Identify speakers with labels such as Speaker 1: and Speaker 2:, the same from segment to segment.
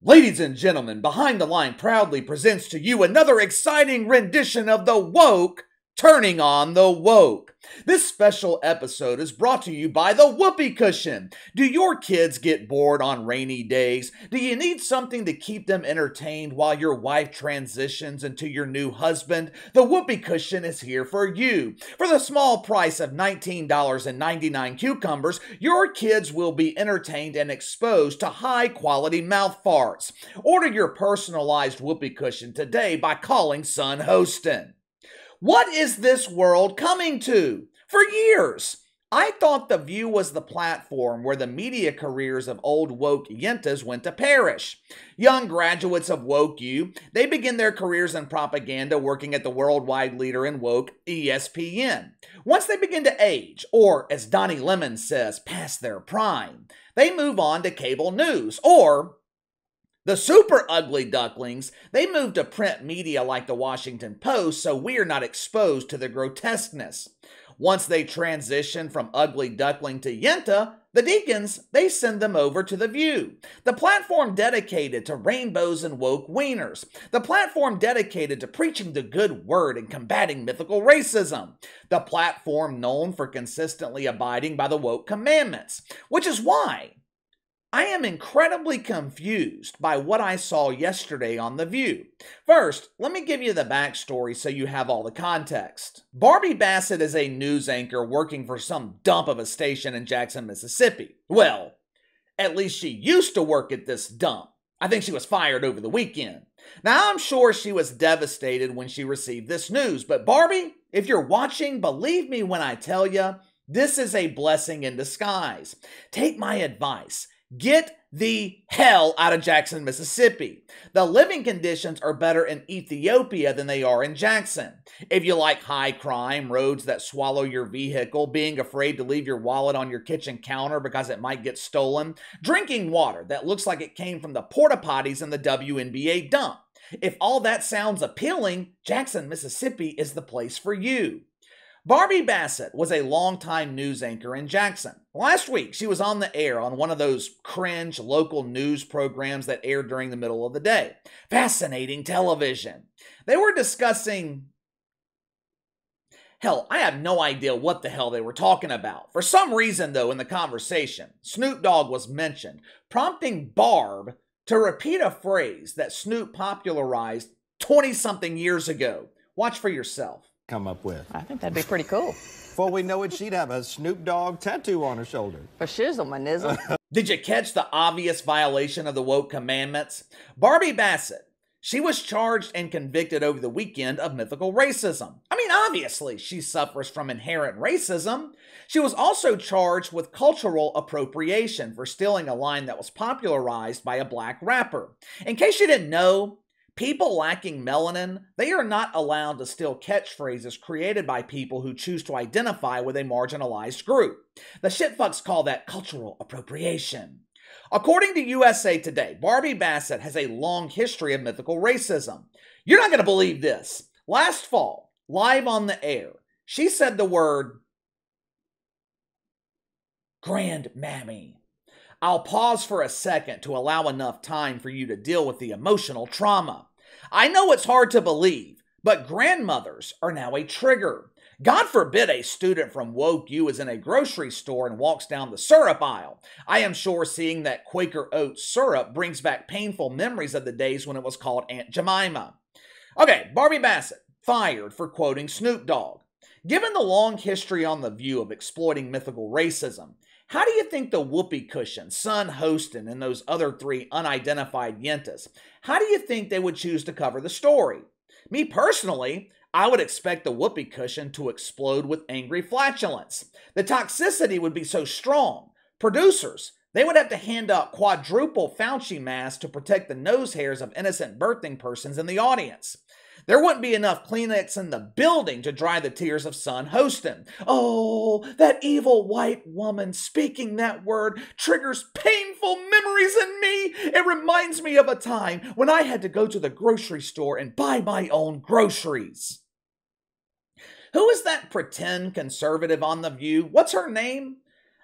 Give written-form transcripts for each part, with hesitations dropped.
Speaker 1: Ladies and gentlemen, Behind the Line proudly presents to you another exciting rendition of the woke, Turning on the Woke. This special episode is brought to you by the Whoopi Cushion. Do your kids get bored on rainy days? Do you need something to keep them entertained while your wife transitions into your new husband? The Whoopi Cushion is here for you. For the small price of $19.99 cucumbers, your kids will be entertained and exposed to high-quality mouth farts. Order your personalized Whoopi Cushion today by calling Son Hostin. What is this world coming to? For years, I thought The View was the platform where the media careers of old woke yentas went to perish. Young graduates of Woke U, they begin their careers in propaganda working at the worldwide leader in woke, ESPN. Once they begin to age, or as Donnie Lemon says, past their prime, they move on to cable news, or the super ugly ducklings, they move to print media like the Washington Post so we're not exposed to the grotesqueness. Once they transition from ugly duckling to yenta, the deacons, they send them over to The View, the platform dedicated to rainbows and woke wieners, the platform dedicated to preaching the good word and combating mythical racism, the platform known for consistently abiding by the woke commandments, which is why I am incredibly confused by what I saw yesterday on The View. First, let me give you the backstory so you have all the context. Barbie Bassett is a news anchor working for some dump of a station in Jackson, Mississippi. Well, at least she used to work at this dump. I think she was fired over the weekend. Now, I'm sure she was devastated when she received this news, but Barbie, if you're watching, believe me when I tell you, this is a blessing in disguise. Take my advice. Get the hell out of Jackson, Mississippi. The living conditions are better in Ethiopia than they are in Jackson. If you like high crime, roads that swallow your vehicle, being afraid to leave your wallet on your kitchen counter because it might get stolen, drinking water that looks like it came from the porta potties in the WNBA dump. If all that sounds appealing, Jackson, Mississippi is the place for you. Barbie Bassett was a longtime news anchor in Jackson. Last week, she was on the air on one of those cringe local news programs that aired during the middle of the day. Fascinating television. They were discussing... Hell, I have no idea what the hell they were talking about. For some reason, though, in the conversation, Snoop Dogg was mentioned, prompting Barb to repeat a phrase that Snoop popularized 20-something years ago. Watch for yourself.
Speaker 2: Come up with.
Speaker 3: I think that'd be pretty cool.
Speaker 2: Before we know it, she'd have a Snoop Dogg tattoo on her shoulder.
Speaker 3: For shizzle, my nizzle.
Speaker 1: Did you catch the obvious violation of the woke commandments? Barbie Bassett, she was charged and convicted over the weekend of mythical racism. I mean, obviously, she suffers from inherent racism. She was also charged with cultural appropriation for stealing a line that was popularized by a black rapper. In case you didn't know, people lacking melanin, they are not allowed to steal catchphrases created by people who choose to identify with a marginalized group. The shitfucks call that cultural appropriation. According to USA Today, Barbie Bassett has a long history of mythical racism. You're not going to believe this. Last fall, live on the air, she said the word grandmammy. I'll pause for a second to allow enough time for you to deal with the emotional trauma. I know it's hard to believe, but grandmothers are now a trigger. God forbid a student from Woke U is in a grocery store and walks down the syrup aisle. I am sure seeing that Quaker Oats syrup brings back painful memories of the days when it was called Aunt Jemima. Okay, Barbie Bassett, fired for quoting Snoop Dogg. Given the long history on The View of exploiting mythical racism, how do you think the Whoopi Cushion, Son Hostin, and those other three unidentified yentas, how do you think they would choose to cover the story? Me personally, I would expect the Whoopi Cushion to explode with angry flatulence. The toxicity would be so strong. Producers, they would have to hand out quadruple Fauci masks to protect the nose hairs of innocent birthing persons in the audience. There wouldn't be enough Kleenex in the building to dry the tears of Son Hostin. Oh, that evil white woman speaking that word triggers painful memories in me. It reminds me of a time when I had to go to the grocery store and buy my own groceries. Who is that pretend conservative on The View? What's her name?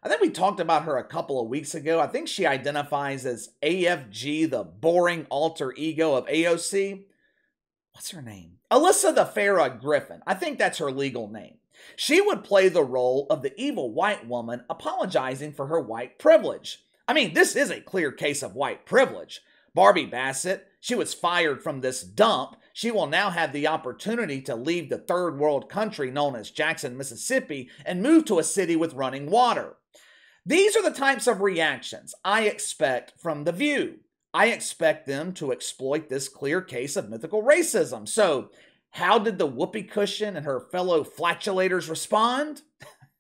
Speaker 1: I think we talked about her a couple of weeks ago. I think she identifies as AFG, the boring alter ego of AOC. What's her name? Alyssa the Farrah Griffin. I think that's her legal name. She would play the role of the evil white woman apologizing for her white privilege. I mean, this is a clear case of white privilege. Barbie Bassett, she was fired from this dump. She will now have the opportunity to leave the third world country known as Jackson, Mississippi, and move to a city with running water. These are the types of reactions I expect from The View. I expect them to exploit this clear case of mythical racism. So, how did the whoopee cushion and her fellow flatulators respond?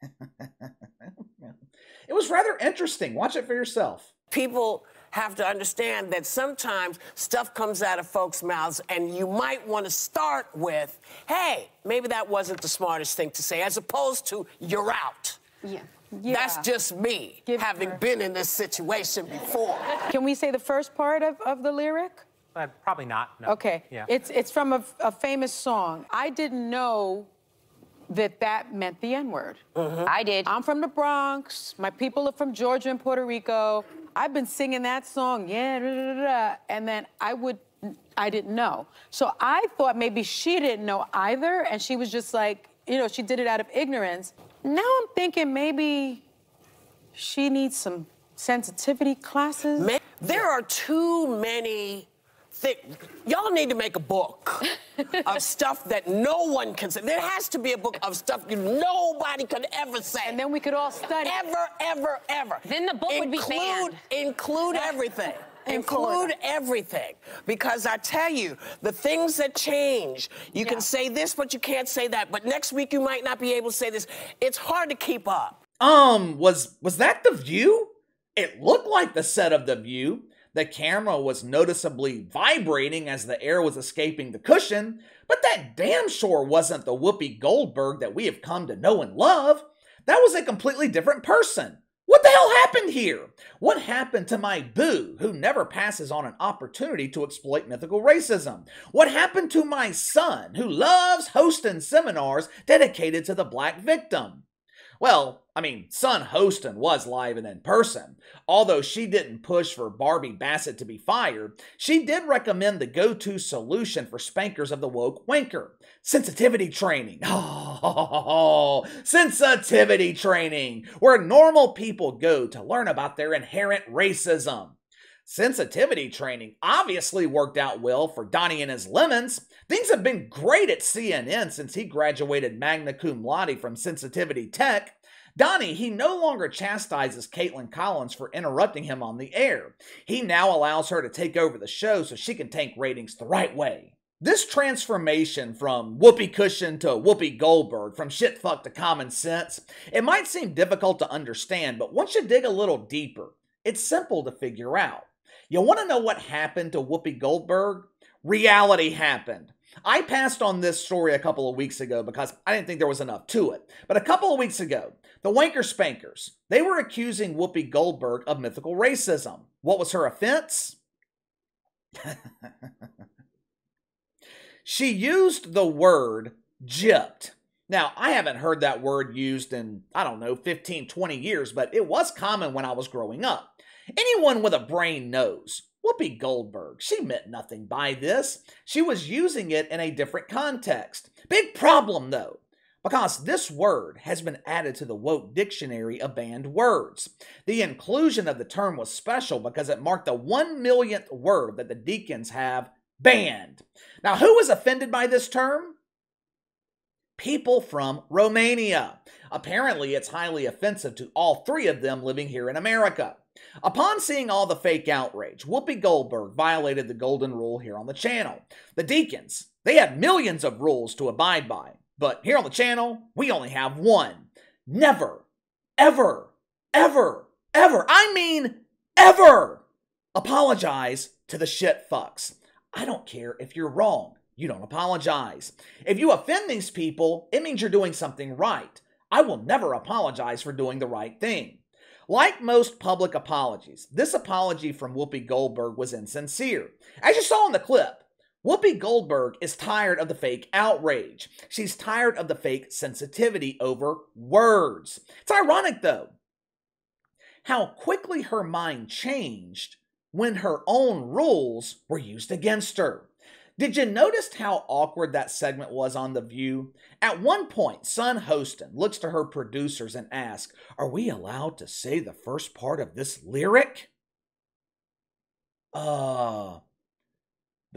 Speaker 1: It was rather interesting. Watch it for yourself.
Speaker 4: People have to understand that sometimes stuff comes out of folks' mouths and you might want to start with, hey, maybe that wasn't the smartest thing to say, as opposed to, you're out.
Speaker 5: Yeah.
Speaker 4: That's just me, having been in this situation before.
Speaker 5: Can we say the first part of the lyric?
Speaker 6: Probably not. No.
Speaker 5: Okay.
Speaker 6: Yeah.
Speaker 5: It's from a famous song. I didn't know that meant the N-word.
Speaker 3: I did.
Speaker 5: I'm from the Bronx. My people are from Georgia and Puerto Rico. I've been singing that song, and then I didn't know. So I thought maybe she didn't know either, and she was just like, she did it out of ignorance. Now I'm thinking maybe she needs some sensitivity classes.
Speaker 4: There are too many things. Y'all need to make a book of stuff that no one can say. There has to be a book of stuff nobody could ever say.
Speaker 5: And then we could all study.
Speaker 4: Ever.
Speaker 3: Then the book would be banned.
Speaker 4: Include everything. Include everything. Because I tell you, the things that change, you can say this, but you can't say that. But next week, you might not be able to say this. It's hard to keep up.
Speaker 1: Was that The View? It looked like the set of The View. The camera was noticeably vibrating as the air was escaping the cushion, but that damn sure wasn't the Whoopi Goldberg that we have come to know and love. That was a completely different person. What the hell happened here? What happened to my boo, who never passes on an opportunity to exploit mythical racism? What happened to my son, who loves hosting seminars dedicated to the black victim? Well, I mean, son Hostin was live and in person. Although she didn't push for Barbie Bassett to be fired, she did recommend the go-to solution for spankers of the woke winker: sensitivity training. Oh, sensitivity training, where normal people go to learn about their inherent racism. Sensitivity training obviously worked out well for Donnie and his lemons. Things have been great at CNN since he graduated magna cum laude from Sensitivity Tech. Donnie, he no longer chastises Caitlin Collins for interrupting him on the air. He now allows her to take over the show so she can tank ratings the right way. This transformation from whoopee cushion to Whoopi Goldberg, from shitfuck to common sense, it might seem difficult to understand, but once you dig a little deeper, it's simple to figure out. You want to know what happened to Whoopi Goldberg? Reality happened. I passed on this story a couple of weeks ago because I didn't think there was enough to it. But a couple of weeks ago, the Wanker Spankers, they were accusing Whoopi Goldberg of mythical racism. What was her offense? She used the word gypped. Now, I haven't heard that word used in, 15, 20 years, but it was common when I was growing up. Anyone with a brain knows. Whoopi Goldberg, she meant nothing by this. She was using it in a different context. Big problem, though, because this word has been added to the woke dictionary of banned words. The inclusion of the term was special because it marked the 1 millionth word that the deacons have banned. Now, who was offended by this term? People from Romania. Apparently, it's highly offensive to all three of them living here in America. Upon seeing all the fake outrage, Whoopi Goldberg violated the golden rule here on the channel. The deacons, they had millions of rules to abide by, but here on the channel, we only have one. Never, ever, ever, ever, I mean ever, apologize to the shit fucks. I don't care if you're wrong. You don't apologize. If you offend these people, it means you're doing something right. I will never apologize for doing the right thing. Like most public apologies, this apology from Whoopi Goldberg was insincere. As you saw in the clip, Whoopi Goldberg is tired of the fake outrage. She's tired of the fake sensitivity over words. It's ironic, though. how quickly her mind changed when her own rules were used against her. Did you notice how awkward that segment was on The View? At one point, son Hostin looks to her producers and asks, "Are we allowed to say the first part of this lyric?" The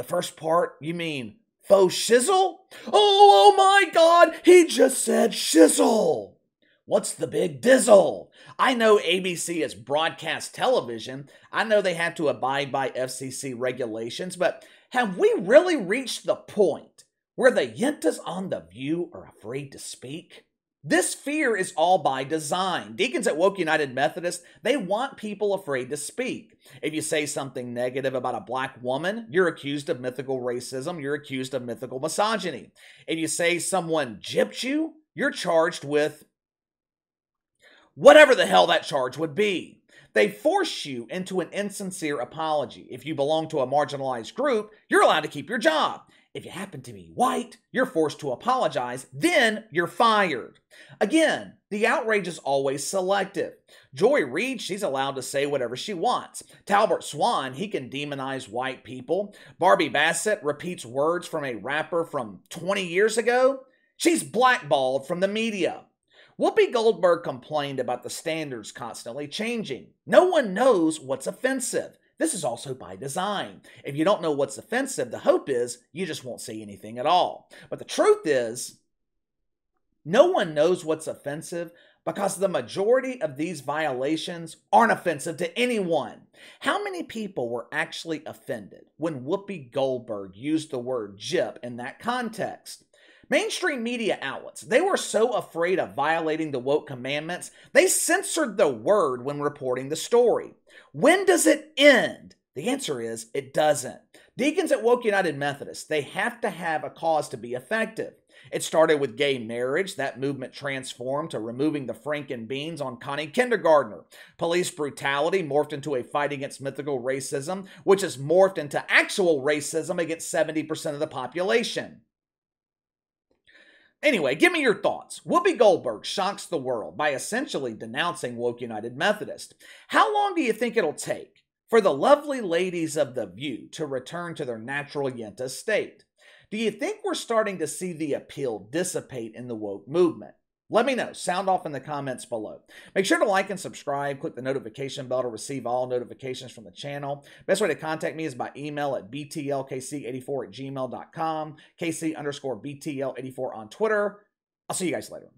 Speaker 1: first part? You mean faux shizzle? Oh my God, he just said shizzle. What's the big dizzle? I know ABC is broadcast television. I know they have to abide by FCC regulations, but have we really reached the point where the yentas on The View are afraid to speak? This fear is all by design. Deacons at Woke United Methodist, they want people afraid to speak. If you say something negative about a black woman, you're accused of mythical racism, you're accused of mythical misogyny. If you say someone gypped you, you're charged with whatever the hell that charge would be. They force you into an insincere apology. If you belong to a marginalized group, you're allowed to keep your job. If you happen to be white, you're forced to apologize, then you're fired. Again, the outrage is always selective. Joy Reid, she's allowed to say whatever she wants. Talbot Swan, he can demonize white people. Barbie Bassett repeats words from a rapper from 20 years ago. She's blackballed from the media. Whoopi Goldberg complained about the standards constantly changing. No one knows what's offensive. This is also by design. If you don't know what's offensive, the hope is you just won't say anything at all. But the truth is, no one knows what's offensive because the majority of these violations aren't offensive to anyone. How many people were actually offended when Whoopi Goldberg used the word gyp in that context? Mainstream media outlets, they were so afraid of violating the woke commandments, they censored the word when reporting the story. When does it end? The answer is, it doesn't. Deacons at Woke United Methodist, they have to have a cause to be effective. It started with gay marriage. That movement transformed to removing the Franken beans on Connie Kindergartner. Police brutality morphed into a fight against mythical racism, which has morphed into actual racism against 70% of the population. Anyway, give me your thoughts. Whoopi Goldberg shocks the world by essentially denouncing Woke United Methodist. How long do you think it'll take for the lovely ladies of The View to return to their natural yenta state? Do you think we're starting to see the appeal dissipate in the woke movement? Let me know. Sound off in the comments below. Make sure to like and subscribe. Click the notification bell to receive all notifications from the channel. Best way to contact me is by email at btlkc84@gmail.com, KC_BTL84 on Twitter. I'll see you guys later.